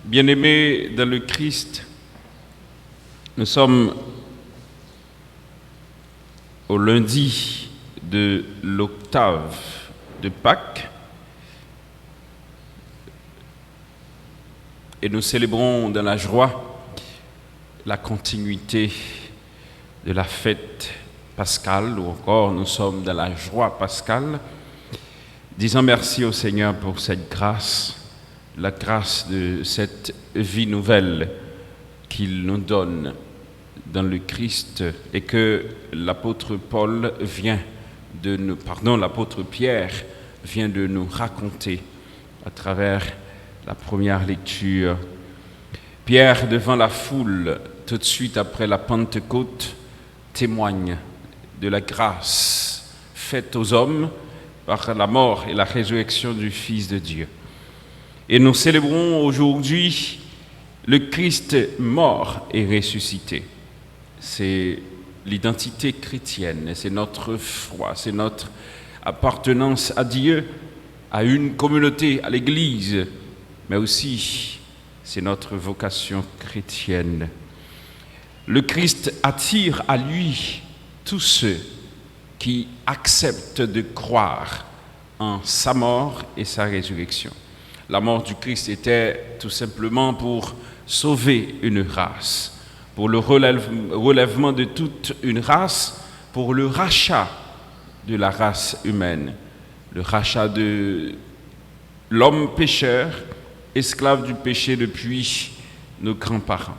Bien-aimés dans le Christ, nous sommes au lundi de l'octave de Pâques et nous célébrons dans la joie la continuité de la fête pascale, ou encore nous sommes dans la joie pascale, disant merci au Seigneur pour cette grâce, la grâce de cette vie nouvelle qu'il nous donne dans le Christ et que l'apôtre l'apôtre Pierre vient de nous raconter à travers la première lecture. Pierre, devant la foule, tout de suite après la Pentecôte, témoigne de la grâce faite aux hommes par la mort et la résurrection du Fils de Dieu. Et nous célébrons aujourd'hui le Christ mort et ressuscité. C'est l'identité chrétienne, c'est notre foi, c'est notre appartenance à Dieu, à une communauté, à l'Église, mais aussi c'est notre vocation chrétienne. Le Christ attire à lui tous ceux qui acceptent de croire en sa mort et sa résurrection. La mort du Christ était tout simplement pour sauver une race, pour le relèvement de toute une race, pour le rachat de la race humaine, le rachat de l'homme pécheur, esclave du péché depuis nos grands-parents.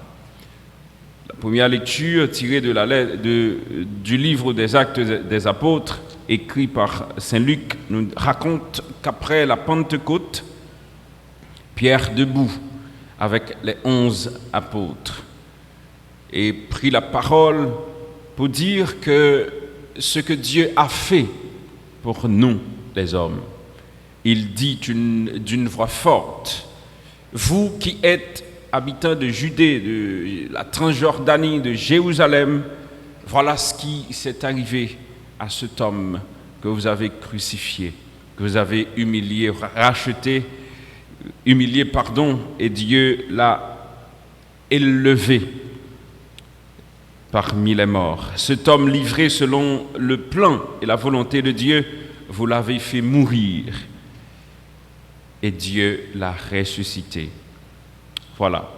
La première lecture tirée du livre des Actes des Apôtres, écrit par Saint Luc, nous raconte qu'après la Pentecôte, Pierre, debout avec les 11 apôtres, et prit la parole pour dire que ce que Dieu a fait pour nous, les hommes, il dit d'une voix forte: vous qui êtes habitants de Judée, de la Transjordanie, de Jérusalem, voilà ce qui s'est arrivé à cet homme que vous avez crucifié, que vous avez humilié, et Dieu l'a élevé parmi les morts. Cet homme livré selon le plan et la volonté de Dieu, vous l'avez fait mourir et Dieu l'a ressuscité. Voilà.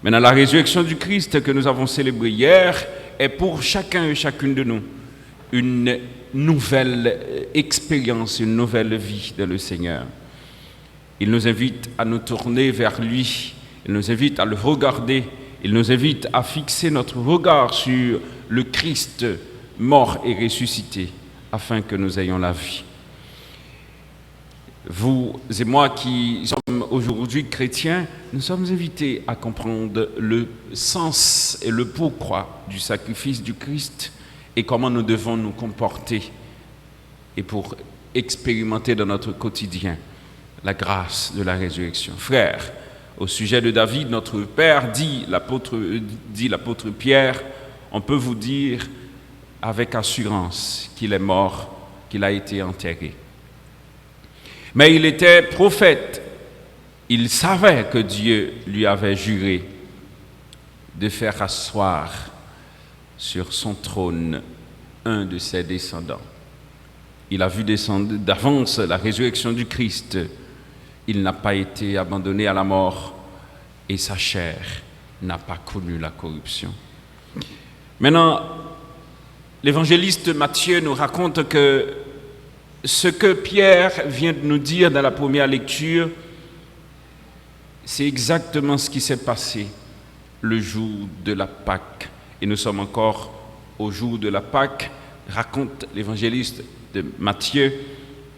Maintenant, la résurrection du Christ que nous avons célébrée hier est pour chacun et chacune de nous une nouvelle expérience, une nouvelle vie dans le Seigneur. Il nous invite à nous tourner vers lui, il nous invite à le regarder, il nous invite à fixer notre regard sur le Christ mort et ressuscité, afin que nous ayons la vie. Vous et moi qui sommes aujourd'hui chrétiens, nous sommes invités à comprendre le sens et le pourquoi du sacrifice du Christ et comment nous devons nous comporter et pour expérimenter dans notre quotidien la grâce de la résurrection. Frères, au sujet de David, notre Père, dit l'apôtre Pierre, on peut vous dire avec assurance qu'il est mort, qu'il a été enterré. Mais il était prophète. Il savait que Dieu lui avait juré de faire asseoir sur son trône un de ses descendants. Il a vu descendre d'avance la résurrection du Christ. Il n'a pas été abandonné à la mort et sa chair n'a pas connu la corruption. Maintenant, l'évangéliste Matthieu nous raconte que ce que Pierre vient de nous dire dans la première lecture, c'est exactement ce qui s'est passé le jour de la Pâque. Et nous sommes encore au jour de la Pâque, raconte l'évangéliste de Matthieu,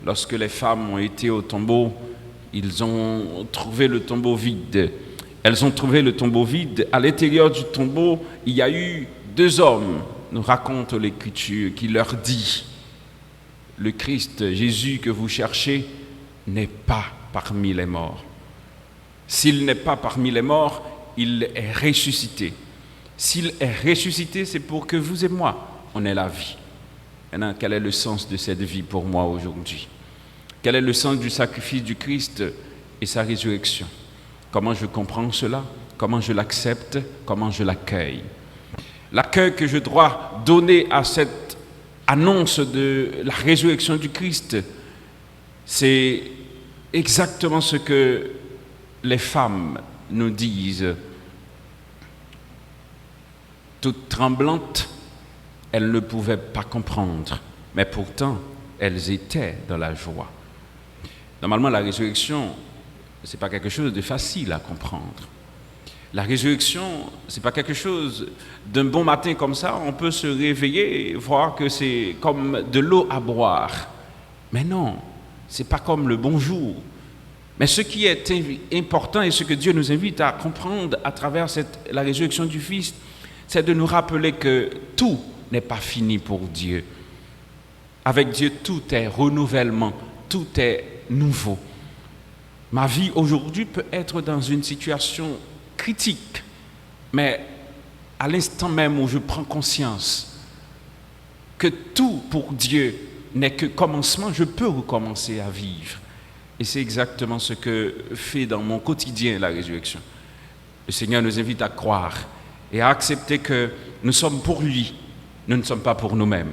lorsque les femmes ont été au tombeau. Ils ont trouvé le tombeau vide. Elles ont trouvé le tombeau vide. À l'intérieur du tombeau, il y a eu 2 hommes, nous raconte l'Écriture, qui leur dit: le Christ, Jésus que vous cherchez, n'est pas parmi les morts. S'il n'est pas parmi les morts, il est ressuscité. S'il est ressuscité, c'est pour que vous et moi, on ait la vie. Maintenant, quel est le sens de cette vie pour moi aujourd'hui? Quel est le sens du sacrifice du Christ et sa résurrection? Comment je comprends cela? Comment je l'accepte? Comment je l'accueille? L'accueil que je dois donner à cette annonce de la résurrection du Christ, c'est exactement ce que les femmes nous disent. Toutes tremblantes, elles ne pouvaient pas comprendre, mais pourtant, elles étaient dans la joie. Normalement, la résurrection, ce n'est pas quelque chose de facile à comprendre. La résurrection, ce n'est pas quelque chose d'un bon matin comme ça, on peut se réveiller et voir que c'est comme de l'eau à boire. Mais non, ce n'est pas comme le bonjour. Mais ce qui est important et ce que Dieu nous invite à comprendre à travers la résurrection du Fils, c'est de nous rappeler que tout n'est pas fini pour Dieu. Avec Dieu, tout est renouvellement, tout est nouveau. Ma vie aujourd'hui peut être dans une situation critique, mais à l'instant même où je prends conscience que tout pour Dieu n'est que commencement, je peux recommencer à vivre. Et c'est exactement ce que fait dans mon quotidien la résurrection. Le Seigneur nous invite à croire et à accepter que nous sommes pour lui, nous ne sommes pas pour nous-mêmes.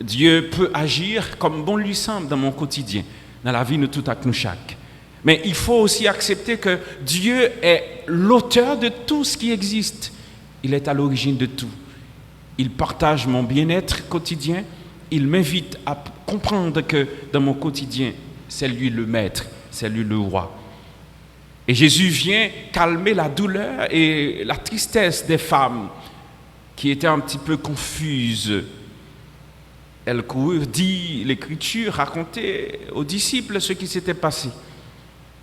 Dieu peut agir comme bon lui semble dans mon quotidien, dans la vie de tout à nous chaque. Mais il faut aussi accepter que Dieu est l'auteur de tout ce qui existe. Il est à l'origine de tout. Il partage mon bien-être quotidien. Il m'invite à comprendre que dans mon quotidien, c'est lui le maître, c'est lui le roi. Et Jésus vient calmer la douleur et la tristesse des femmes qui étaient un petit peu confuses. Elles coururent, dit l'Écriture, raconter aux disciples ce qui s'était passé.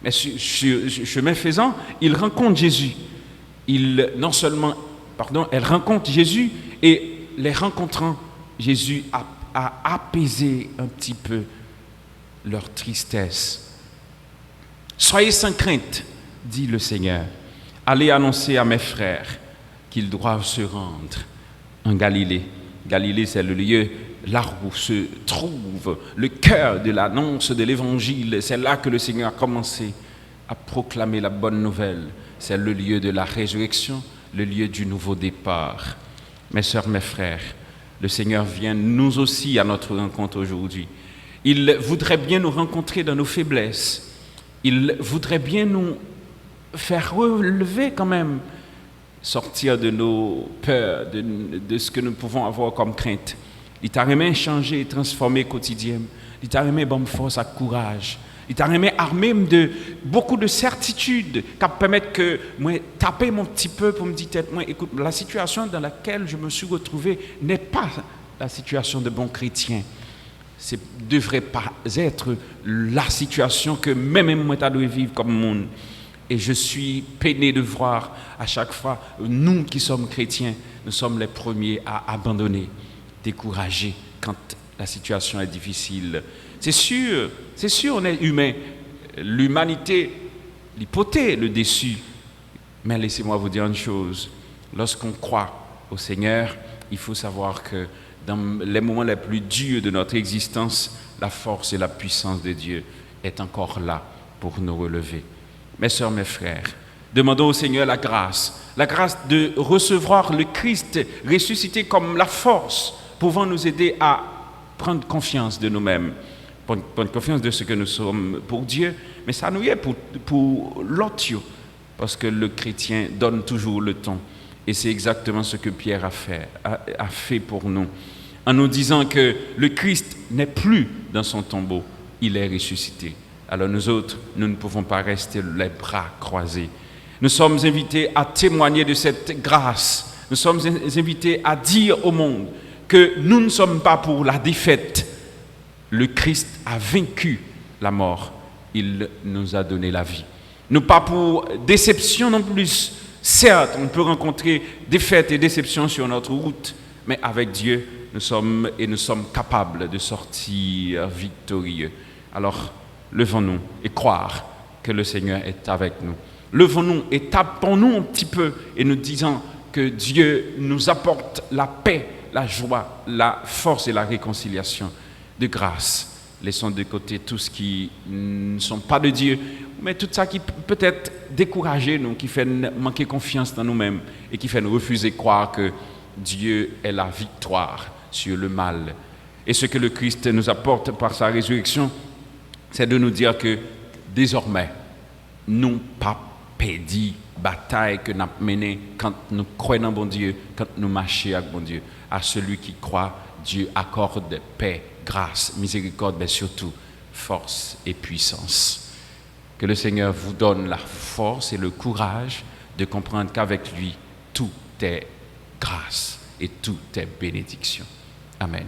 Mais chemin faisant, ils rencontrent Jésus. Elles rencontrent Jésus et les rencontrant, Jésus a apaisé un petit peu leur tristesse. Soyez sans crainte, dit le Seigneur. Allez annoncer à mes frères qu'ils doivent se rendre en Galilée. Galilée, c'est le lieu là où se trouve le cœur de l'annonce de l'Évangile. C'est là que le Seigneur a commencé à proclamer la bonne nouvelle. C'est le lieu de la résurrection, le lieu du nouveau départ. Mes sœurs, mes frères, le Seigneur vient nous aussi à notre rencontre aujourd'hui. Il voudrait bien nous rencontrer dans nos faiblesses. Il voudrait bien nous faire relever quand même, sortir de nos peurs, de ce que nous pouvons avoir comme crainte. Il t'a remis changer et transformer quotidien. Il t'a remis bonne force et courage. Il t'a remis armé de beaucoup de certitudes qui permettent que moi taper mon petit peu pour me dire tête moi écoute la situation dans laquelle je me suis retrouvé n'est pas la situation de bon chrétien. Ce ne devrait pas être la situation que même moi tu dois vivre comme monde. Et je suis peiné de voir à chaque fois, nous qui sommes chrétiens, nous sommes les premiers à abandonner, décourager quand la situation est difficile. C'est sûr, on est humain. L'humanité, l'hypothèse, le déçu. Mais laissez-moi vous dire une chose. Lorsqu'on croit au Seigneur, il faut savoir que dans les moments les plus durs de notre existence, la force et la puissance de Dieu est encore là pour nous relever. Mes sœurs, mes frères, demandons au Seigneur la grâce de recevoir le Christ ressuscité comme la force pouvant nous aider à prendre confiance de nous-mêmes, prendre confiance de ce que nous sommes pour Dieu, mais ça nous est pour l'autre, parce que le chrétien donne toujours le ton. Et c'est exactement ce que Pierre a fait pour nous, en nous disant que le Christ n'est plus dans son tombeau, il est ressuscité. Alors nous autres, nous ne pouvons pas rester les bras croisés. Nous sommes invités à témoigner de cette grâce. Nous sommes invités à dire au monde que nous ne sommes pas pour la défaite. Le Christ a vaincu la mort. Il nous a donné la vie. Nous pas pour déception non plus. Certes, on peut rencontrer défaite et déception sur notre route, mais avec Dieu, nous sommes capables de sortir victorieux. Alors, levons-nous et croire que le Seigneur est avec nous. Levons-nous et tapons-nous un petit peu et nous disons que Dieu nous apporte la paix, la joie, la force et la réconciliation de grâce. Laissons de côté tout ce qui ne sont pas de Dieu mais tout ça qui peut-être décourager nous, qui fait manquer confiance dans nous-mêmes et qui fait nous refuser de croire que Dieu est la victoire sur le mal. Et ce que le Christ nous apporte par sa résurrection, c'est de nous dire que désormais, nous pas perdu bataille que nous avons menée quand nous croyons en bon Dieu, quand nous marchons avec bon Dieu. À celui qui croit, Dieu accorde paix, grâce, miséricorde, mais surtout force et puissance. Que le Seigneur vous donne la force et le courage de comprendre qu'avec lui, tout est grâce et tout est bénédiction. Amen.